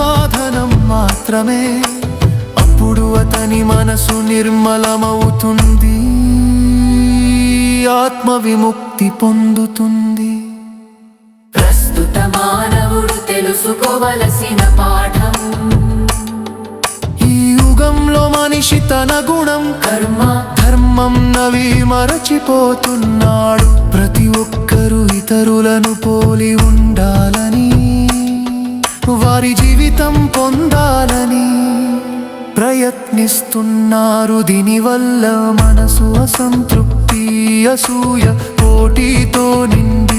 సాధనం మాత్రమే. అప్పుడు అతని మనసు నిర్మలమవుతుంది, ఆత్మ విముక్తి పొందుతుంది. ప్రస్తుత మానవుడు తెలుసుకోవలసిన పాఠం: ఈ యుగంలో మనిషి తన గుణం, కర్మ, ధర్మం నవి మరచిపోతున్నాడు. ప్రతి ఒక్కరూ ఇతరులను పోలి ఉండాలని, వారి జీవితం పొందాలని ప్రయత్నిస్తున్నారు. దీనివల్ల మనసు అసంతృప్తి, అసూయ, పోటీతో నిండి